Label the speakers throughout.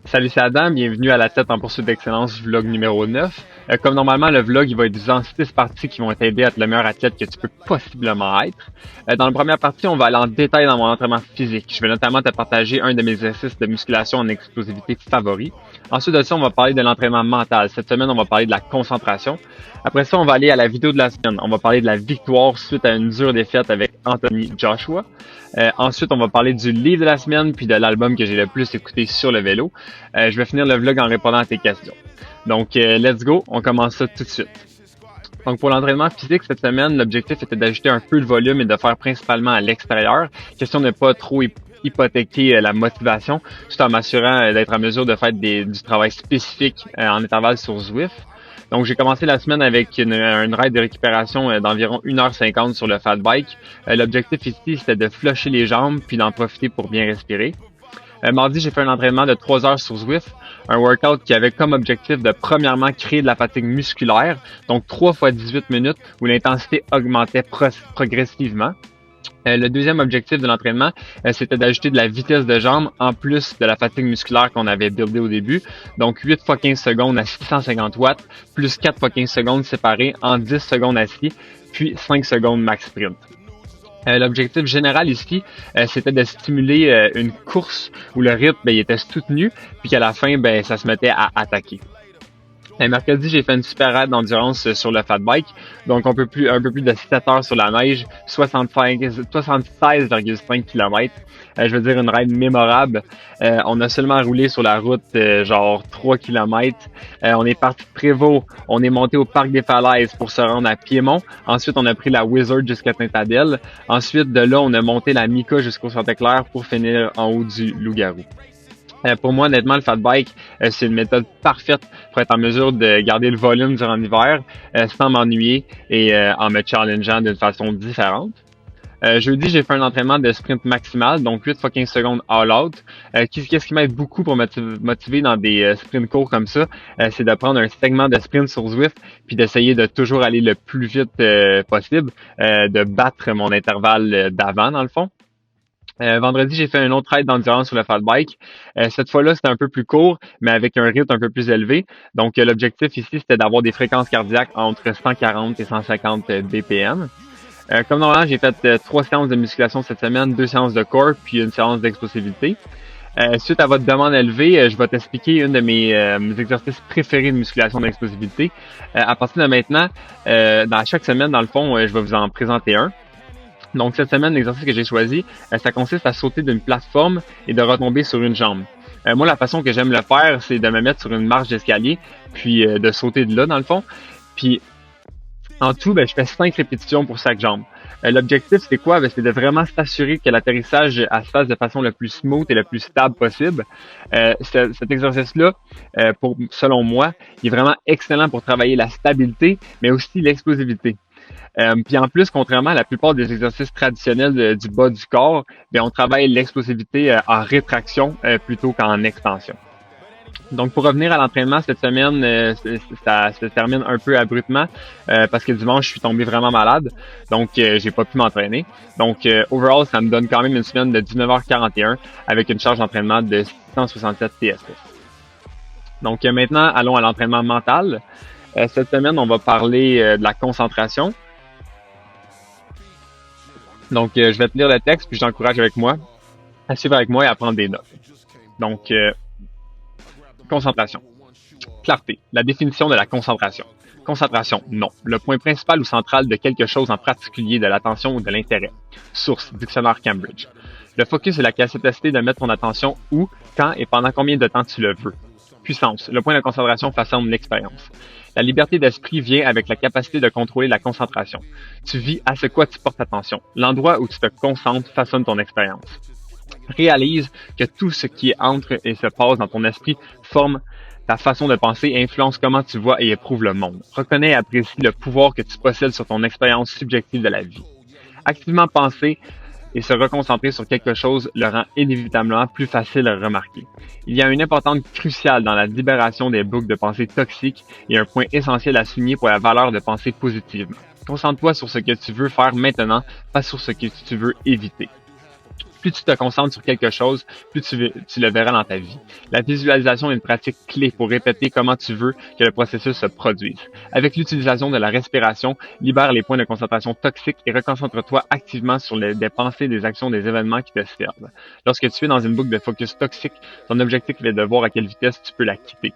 Speaker 1: Salut, c'est Adam, bienvenue à la tête en poursuite d'excellence, vlog numéro 9. Comme normalement, le vlog il va être divisé en 6 parties qui vont t'aider à être le meilleur athlète que tu peux possiblement être. Dans la première partie, on va aller en détail dans mon entraînement physique. Je vais notamment te partager un de mes exercices de musculation en explosivité favoris. Ensuite de ça, on va parler de l'entraînement mental. Cette semaine, on va parler de la concentration. Après ça, on va aller à la vidéo de la semaine. On va parler de la victoire suite à une dure défaite avec Anthony Joshua. Ensuite, on va parler du livre de la semaine puis de l'album que j'ai le plus écouté sur le vélo. Je vais finir le vlog en répondant à tes questions. Donc, let's go, on commence ça tout de suite. Donc, pour l'entraînement physique cette semaine, l'objectif était d'ajouter un peu de volume et de faire principalement à l'extérieur. Question de ne pas trop hypothéquer la motivation, tout en m'assurant d'être en mesure de faire du travail spécifique en intervalle sur Zwift. Donc, j'ai commencé la semaine avec une ride de récupération d'environ 1h50 sur le fat bike. L'objectif ici, c'était de flusher les jambes puis d'en profiter pour bien respirer. Mardi, j'ai fait un entraînement de 3 heures sur Zwift, un workout qui avait comme objectif de premièrement créer de la fatigue musculaire, donc 3 fois 18 minutes où l'intensité augmentait progressivement. Le deuxième objectif de l'entraînement, c'était d'ajouter de la vitesse de jambe en plus de la fatigue musculaire qu'on avait buildé au début. Donc 8 fois 15 secondes à 650 watts, plus 4 fois 15 secondes séparées en 10 secondes assis, puis 5 secondes max sprint. L'objectif général ici, c'était de stimuler une course où le rythme il était soutenu, puis qu'à la fin, ça se mettait à attaquer. Mercredi, j'ai fait une super raid d'endurance sur le fat bike, donc un peu plus de 7 heures sur la neige, 76,5 km. Je veux dire une raid mémorable. On a seulement roulé sur la route genre 3 km. On est parti de Prévost, on est monté au parc des Falaises pour se rendre à Piémont. Ensuite, on a pris la Wizard jusqu'à Saint-Adèle. Ensuite, de là, on a monté la Mica jusqu'au Santa-Claire pour finir en haut du Loup-Garou. Pour moi, honnêtement, le fat bike, c'est une méthode parfaite pour être en mesure de garder le volume durant l'hiver sans m'ennuyer et en me challengeant d'une façon différente. Jeudi, j'ai fait un entraînement de sprint maximal, donc 8 fois 15 secondes all out. Qu'est-ce qui m'aide beaucoup pour me motiver dans des sprints courts comme ça, c'est de prendre un segment de sprint sur Zwift puis d'essayer de toujours aller le plus vite possible, de battre mon intervalle d'avant dans le fond. Vendredi, j'ai fait un autre ride d'endurance sur le fat bike. Cette fois-là, c'était un peu plus court, mais avec un rythme un peu plus élevé. Donc, l'objectif ici, c'était d'avoir des fréquences cardiaques entre 140 et 150 BPM. Comme normalement, j'ai fait 3 séances de musculation cette semaine, 2 séances de core, puis une séance d'explosivité. Suite à votre demande élevée, je vais t'expliquer une de mes exercices préférés de musculation d'explosivité. À partir de maintenant, dans chaque semaine, dans le fond, je vais vous en présenter un. Donc, cette semaine, l'exercice que j'ai choisi, ça consiste à sauter d'une plateforme et de retomber sur une jambe. Moi, la façon que j'aime le faire, c'est de me mettre sur une marche d'escalier, puis de sauter de là, dans le fond. Puis, en tout, je fais 5 répétitions pour chaque jambe. L'objectif, c'est quoi? C'est de vraiment s'assurer que l'atterrissage se fasse de façon le plus smooth et le plus stable possible. Cet exercice-là, selon moi, il est vraiment excellent pour travailler la stabilité, mais aussi l'explosivité. Puis en plus, contrairement à la plupart des exercices traditionnels du bas du corps, on travaille l'explosivité en rétraction plutôt qu'en extension. Donc pour revenir à l'entraînement cette semaine, ça se termine un peu abruptement parce que dimanche je suis tombé vraiment malade, donc j'ai pas pu m'entraîner. Donc overall, ça me donne quand même une semaine de 19h41 avec une charge d'entraînement de 667 TSS. Donc maintenant, allons à l'entraînement mental. Cette semaine, on va parler de la concentration. Donc, je vais te lire le texte, puis je t'encourage à suivre avec moi et à prendre des notes. Donc, concentration. Clarté. La définition de la concentration. Concentration, non. Le point principal ou central de quelque chose en particulier, de l'attention ou de l'intérêt. Source, dictionnaire Cambridge. Le focus est la capacité de mettre ton attention où, quand et pendant combien de temps tu le veux. Puissance. Le point de concentration façonne l'expérience. La liberté d'esprit vient avec la capacité de contrôler la concentration. Tu vis à ce quoi tu portes attention. L'endroit où tu te concentres façonne ton expérience. Réalise que tout ce qui entre et se passe dans ton esprit forme ta façon de penser et influence comment tu vois et éprouves le monde. Reconnais et apprécie le pouvoir que tu possèdes sur ton expérience subjective de la vie. Activement penser et se reconcentrer sur quelque chose le rend inévitablement plus facile à remarquer. Il y a une importance cruciale dans la libération des boucles de pensée toxiques et un point essentiel à souligner pour la valeur de penser positivement. Concentre-toi sur ce que tu veux faire maintenant, pas sur ce que tu veux éviter. Plus tu te concentres sur quelque chose, plus tu le verras dans ta vie. La visualisation est une pratique clé pour répéter comment tu veux que le processus se produise. Avec l'utilisation de la respiration, libère les points de concentration toxiques et reconcentre-toi activement sur des pensées, des actions, des événements qui te servent. Lorsque tu es dans une boucle de focus toxique, ton objectif est de voir à quelle vitesse tu peux la quitter.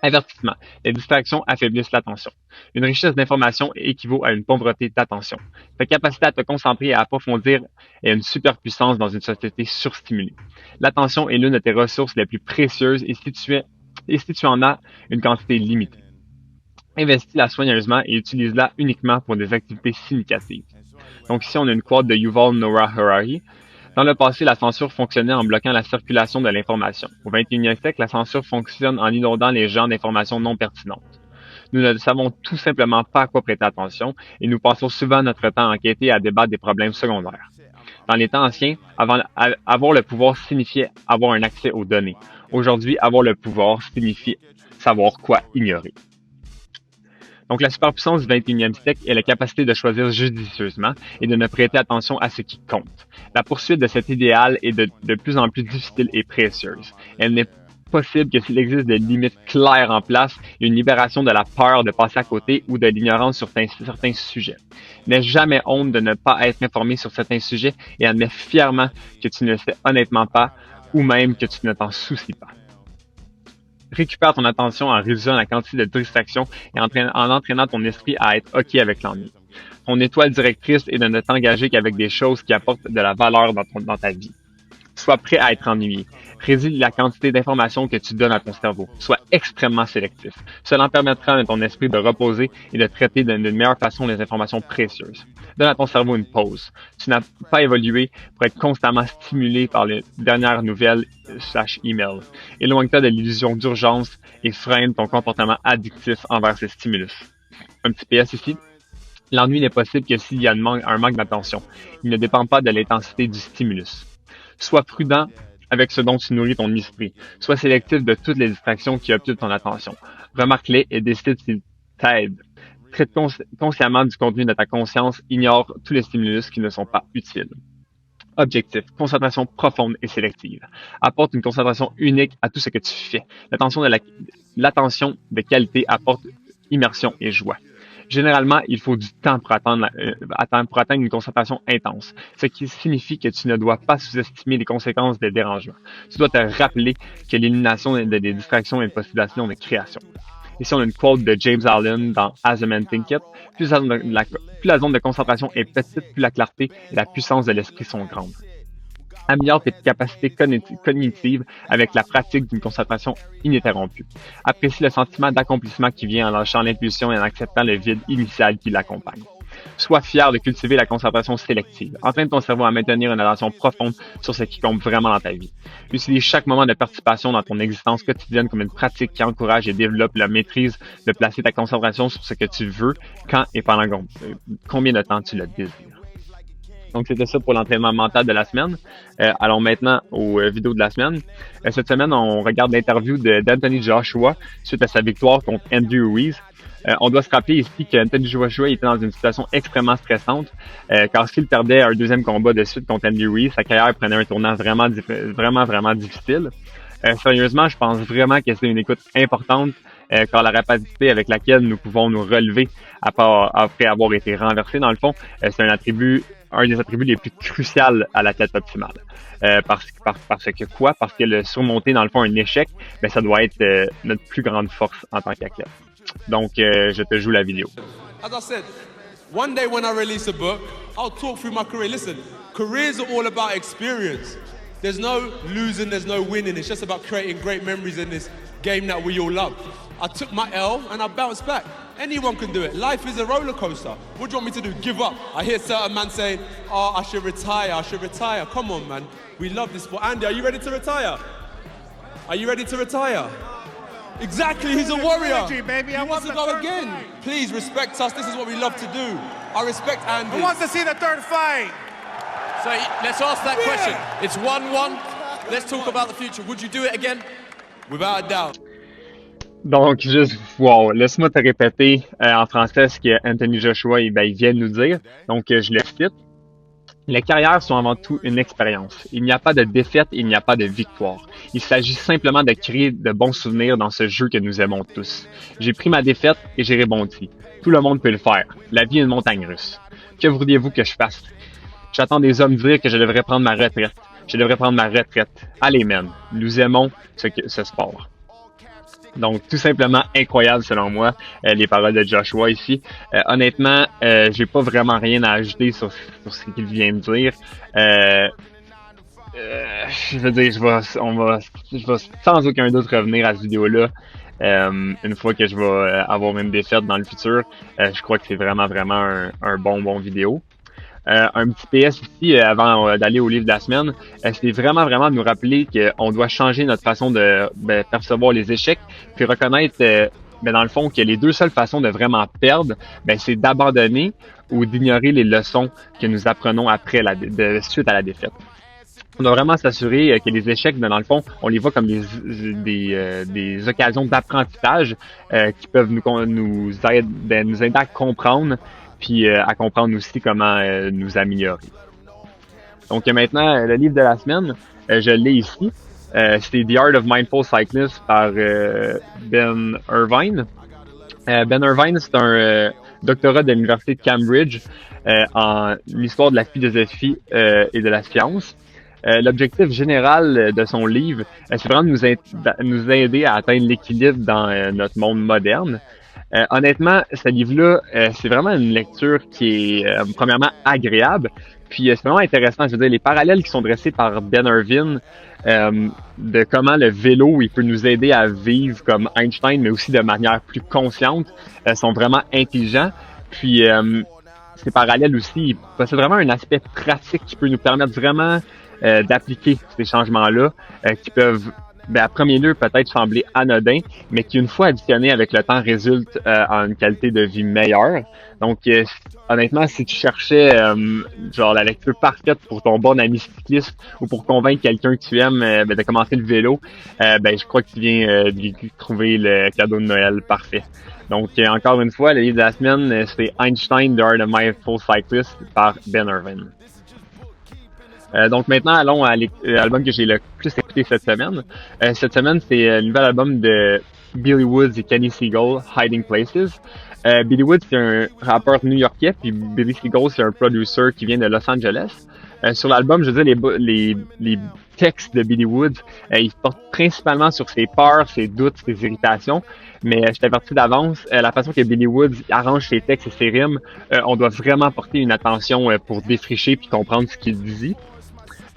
Speaker 1: Avertissement. Les distractions affaiblissent l'attention. Une richesse d'information équivaut à une pauvreté d'attention. Ta capacité à te concentrer et à approfondir est une superpuissance dans une société surstimulée. L'attention est l'une de tes ressources les plus précieuses et si tu en as une quantité limitée. Investis-la soigneusement et utilise-la uniquement pour des activités significatives. Donc ici, on a une quote de Yuval Noah Harari. Dans le passé, la censure fonctionnait en bloquant la circulation de l'information. Au 21e siècle, la censure fonctionne en inondant les gens d'informations non pertinentes. Nous ne savons tout simplement pas à quoi prêter attention et nous passons souvent notre temps à enquêter et à débattre des problèmes secondaires. Dans les temps anciens, avoir le pouvoir signifiait avoir un accès aux données. Aujourd'hui, avoir le pouvoir signifie savoir quoi ignorer. Donc, la superpuissance du 21e siècle est la capacité de choisir judicieusement et de ne prêter attention à ce qui compte. La poursuite de cet idéal est de plus en plus difficile et précieuse. Elle n'est possible que s'il existe des limites claires en place et une libération de la peur de passer à côté ou de l'ignorance sur certains sujets. N'aie jamais honte de ne pas être informé sur certains sujets et admets fièrement que tu ne le sais honnêtement pas ou même que tu ne t'en soucies pas. Récupère ton attention en réduisant la quantité de distractions et en entraînant ton esprit à être OK avec l'ennui. Ton étoile directrice est de ne t'engager qu'avec des choses qui apportent de la valeur dans ta vie. Sois prêt à être ennuyé. Réduis la quantité d'informations que tu donnes à ton cerveau. Sois extrêmement sélectif. Cela permettra à ton esprit de reposer et de traiter d'une meilleure façon les informations précieuses. Donne à ton cerveau une pause. Tu n'as pas évolué pour être constamment stimulé par les dernières nouvelles /email. Éloigne-toi de l'illusion d'urgence et freine ton comportement addictif envers ces stimulus. Un petit PS ici. L'ennui n'est possible que s'il y a un manque d'attention. Il ne dépend pas de l'intensité du stimulus. Sois prudent avec ce dont tu nourris ton esprit. Sois sélectif de toutes les distractions qui occupent ton attention. Remarque-les et décide s'ils t'aident. Traite consciemment du contenu de ta conscience. Ignore tous les stimulus qui ne sont pas utiles. Objectif. Concentration profonde et sélective. Apporte une concentration unique à tout ce que tu fais. L'attention de qualité apporte immersion et joie. Généralement, il faut du temps pour atteindre une concentration intense, ce qui signifie que tu ne dois pas sous-estimer les conséquences des dérangements. Tu dois te rappeler que l'élimination des distractions est une possibilité de création. Ici, on a une quote de James Allen dans As a Man Thinketh. Plus la zone de concentration est petite, plus la clarté et la puissance de l'esprit sont grandes. Améliore tes capacités cognitives avec la pratique d'une concentration ininterrompue. Apprécie le sentiment d'accomplissement qui vient en lâchant l'impulsion et en acceptant le vide initial qui l'accompagne. Sois fier de cultiver la concentration sélective. Entraîne ton cerveau à maintenir une attention profonde sur ce qui compte vraiment dans ta vie. Utilise chaque moment de participation dans ton existence quotidienne comme une pratique qui encourage et développe la maîtrise de placer ta concentration sur ce que tu veux, quand et pendant combien de temps tu le désires. Donc, c'était ça pour l'entraînement mental de la semaine. Allons maintenant aux vidéos de la semaine. Cette semaine, on regarde l'interview d'Anthony Joshua suite à sa victoire contre Andy Ruiz. On doit se rappeler ici qu'Anthony Joshua était dans une situation extrêmement stressante, car s'il perdait un deuxième combat de suite contre Andy Ruiz, sa carrière prenait un tournant vraiment difficile. Sérieusement, je pense vraiment que c'est une écoute importante, car la rapidité avec laquelle nous pouvons nous relever après avoir été renversés, dans le fond, c'est un des attributs les plus cruciaux à l'athlète optimal. Parce que le surmonter, dans le fond, un échec, ben, ça doit être notre plus grande force en tant qu'athlète. Donc, je te joue la vidéo.
Speaker 2: As I said, one day when I release a book, I'll talk through my career. Listen, careers are all about experience. There's no losing, there's no winning. It's just about creating great memories in this game that we all love. I took my L and I bounced back. Anyone can do it. Life is a roller coaster. What do you want me to do? Give up? I hear certain man saying, "Oh, I should retire. Come on, man. We love this sport." Andy, are you ready to retire? Are you ready to retire? Exactly, he's a warrior. He wants to go again. Please respect us. This is what we love to do. I respect Andy.
Speaker 3: Who wants to see the third fight?
Speaker 4: So let's ask that question. It's 1-1. Let's talk about the future. Would you do it again?
Speaker 2: Without a doubt.
Speaker 1: Donc, juste, wow, laisse-moi te répéter en français ce que Anthony Joshua il vient de nous dire. Donc, je le cite. Les carrières sont avant tout une expérience. Il n'y a pas de défaite, il n'y a pas de victoire. Il s'agit simplement de créer de bons souvenirs dans ce jeu que nous aimons tous. J'ai pris ma défaite et j'ai rebondi. Tout le monde peut le faire. La vie est une montagne russe. Que voudriez-vous que je fasse? J'attends des hommes dire que je devrais prendre ma retraite. Je devrais prendre ma retraite. Allez, man. Nous aimons ce sport. Donc, tout simplement incroyable selon moi, les paroles de Joshua ici. Honnêtement, j'ai pas vraiment rien à ajouter sur ce qu'il vient de dire. Je veux dire, je vais sans aucun doute revenir à cette vidéo-là une fois que je vais avoir une défaite dans le futur. Je crois que c'est vraiment un bon vidéo. Un petit PS ici avant d'aller au livre de la semaine, c'est vraiment de nous rappeler qu'on doit changer notre façon de percevoir les échecs, puis reconnaître dans le fond que les deux seules façons de vraiment perdre, c'est d'abandonner ou d'ignorer les leçons que nous apprenons après suite à la défaite. On doit vraiment s'assurer que les échecs, dans le fond, on les voit comme des occasions d'apprentissage qui peuvent nous aider à comprendre, puis à comprendre aussi comment nous améliorer. Donc maintenant, le livre de la semaine, je l'ai ici. C'est The Art of Mindful Cyclist par Ben Irvine. Ben Irvine, c'est un doctorat de l'Université de Cambridge en l'histoire de la philosophie et de la science. L'objectif général de son livre, c'est vraiment de nous aider à atteindre l'équilibre dans notre monde moderne. Honnêtement, ce livre-là, c'est vraiment une lecture qui est premièrement agréable, puis c'est vraiment intéressant. Je veux dire, les parallèles qui sont dressés par Ben Irvine de comment le vélo il peut nous aider à vivre comme Einstein, mais aussi de manière plus consciente, sont vraiment intelligents. Puis ces parallèles aussi, c'est vraiment un aspect pratique qui peut nous permettre vraiment d'appliquer ces changements-là qui peuvent à premier lieu peut-être sembler anodins, mais qui une fois additionnés avec le temps résultent en une qualité de vie meilleure. Donc honnêtement, si tu cherchais la lecture parfaite pour ton bon ami cycliste ou pour convaincre quelqu'un que tu aimes de commencer le vélo, je crois que tu viens de trouver le cadeau de Noël parfait. Donc encore une fois, le livre de la semaine, c'est Einstein, The Art of Mindful Cyclist par Ben Irvine. Donc maintenant, allons à l'album que j'ai le plus écouté cette semaine. Cette semaine, c'est le nouvel album de Billy Woods et Kenny Seagull, Hiding Places. Billy Woods, c'est un rappeur new-yorkais, puis Billy Seagull, c'est un producer qui vient de Los Angeles. Sur l'album, je veux dire, les textes de Billy Woods, ils portent principalement sur ses peurs, ses doutes, ses irritations. Mais je t'avertis d'avance, la façon que Billy Woods arrange ses textes et ses rimes, on doit vraiment porter une attention pour défricher puis comprendre ce qu'il dit.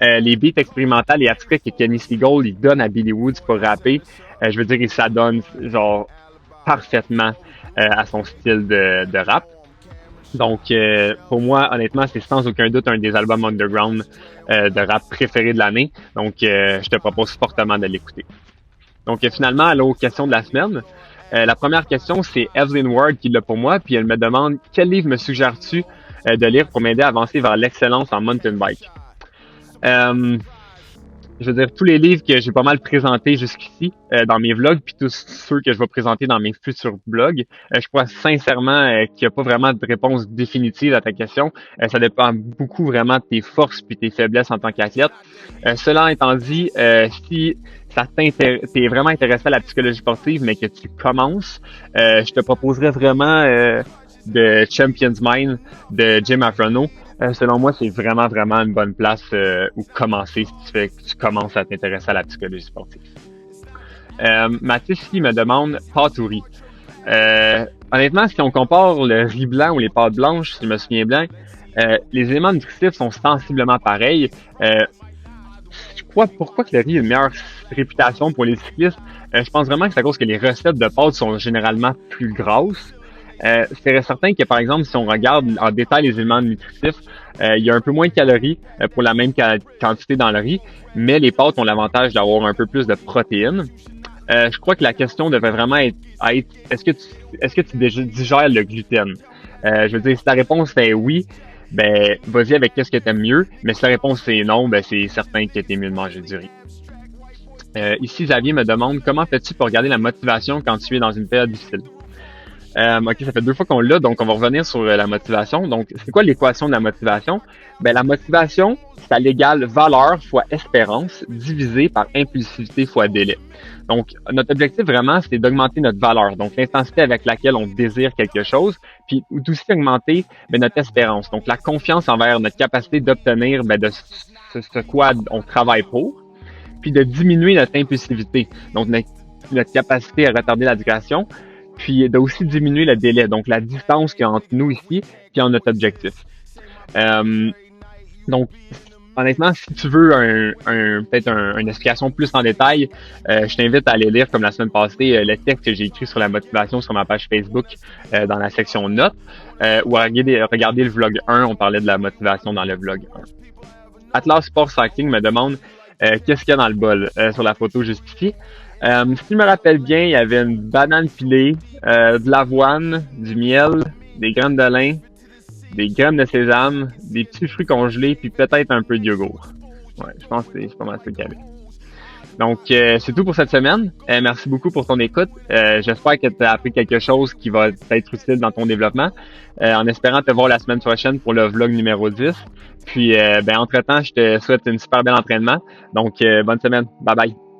Speaker 1: Les beats expérimentales et abstraits que Kenny Seagull il donne à Billy Woods pour rapper, je veux dire, il s'adonne genre parfaitement à son style de rap. Donc, pour moi, honnêtement, c'est sans aucun doute un des albums underground de rap préférés de l'année. Donc, je te propose fortement de l'écouter. Donc, finalement, allons aux questions de la semaine. La première question, c'est Evelyn Ward qui l'a pour moi, puis elle me demande « Quel livre me suggères-tu de lire pour m'aider à avancer vers l'excellence en mountain bike? » Je veux dire, tous les livres que j'ai pas mal présentés jusqu'ici dans mes vlogs, puis tous ceux que je vais présenter dans mes futurs vlogs, je crois sincèrement qu'il n'y a pas vraiment de réponse définitive à ta question. Ça dépend beaucoup vraiment de tes forces puis tes faiblesses en tant qu'athlète. Cela étant dit, si t'es vraiment intéressé à la psychologie sportive, mais que tu commences, je te proposerais vraiment de Champion's Mind de Jim Afrono. Selon moi, c'est vraiment une bonne place où commencer si tu commences à t'intéresser à la psychologie sportive. Mathis ici me demande pâte ou riz. Honnêtement, si on compare le riz blanc ou les pâtes blanches, si je me souviens bien, les éléments nutritifs sont sensiblement pareils. Je crois pourquoi que le riz a une meilleure réputation pour les cyclistes. Je pense vraiment que c'est à cause que les recettes de pâtes sont généralement plus grasses. C'est certain que, par exemple, si on regarde en détail les éléments nutritifs, il y a un peu moins de calories pour la même quantité dans le riz, mais les pâtes ont l'avantage d'avoir un peu plus de protéines. Je crois que la question devrait vraiment être est-ce que tu digères le gluten? Je veux dire, si ta réponse est oui, vas-y avec qu'est-ce que t'aimes mieux, mais si la réponse est non, c'est certain que t'es mieux de manger du riz. Ici, Xavier me demande comment fais-tu pour garder la motivation quand tu es dans une période difficile? OK, ça fait 2 fois qu'on l'a, donc on va revenir sur la motivation. Donc, c'est quoi l'équation de la motivation? Ben, la motivation, ça l'égale valeur fois espérance divisé par impulsivité fois délai. Donc, notre objectif vraiment, c'est d'augmenter notre valeur, donc l'intensité avec laquelle on désire quelque chose, puis aussi augmenter notre espérance, donc la confiance envers notre capacité d'obtenir de ce quoi on travaille pour, puis de diminuer notre impulsivité, donc notre capacité à retarder la digression, puis de aussi diminuer le délai, donc la distance qu'il y a entre nous ici puis notre objectif. Donc, honnêtement, si tu veux peut-être une explication plus en détail, je t'invite à aller lire, comme la semaine passée, le texte que j'ai écrit sur la motivation sur ma page Facebook dans la section notes, ou à regarder le vlog 1, on parlait de la motivation dans le vlog 1. Atlas Sport Cycling me demande qu'est-ce qu'il y a dans le bol sur la photo juste ici. Si je me rappelle bien, il y avait une banane pilée, de l'avoine, du miel, des graines de lin, des graines de sésame, des petits fruits congelés, puis peut-être un peu de yogourt. Ouais, je pense que c'est pas mal ce qu'il y avait. Donc, c'est tout pour cette semaine. Merci beaucoup pour ton écoute. J'espère que tu as appris quelque chose qui va être utile dans ton développement. En espérant te voir la semaine prochaine pour le vlog numéro 10. Puis, entre-temps, je te souhaite une super belle entraînement. Donc, bonne semaine. Bye bye.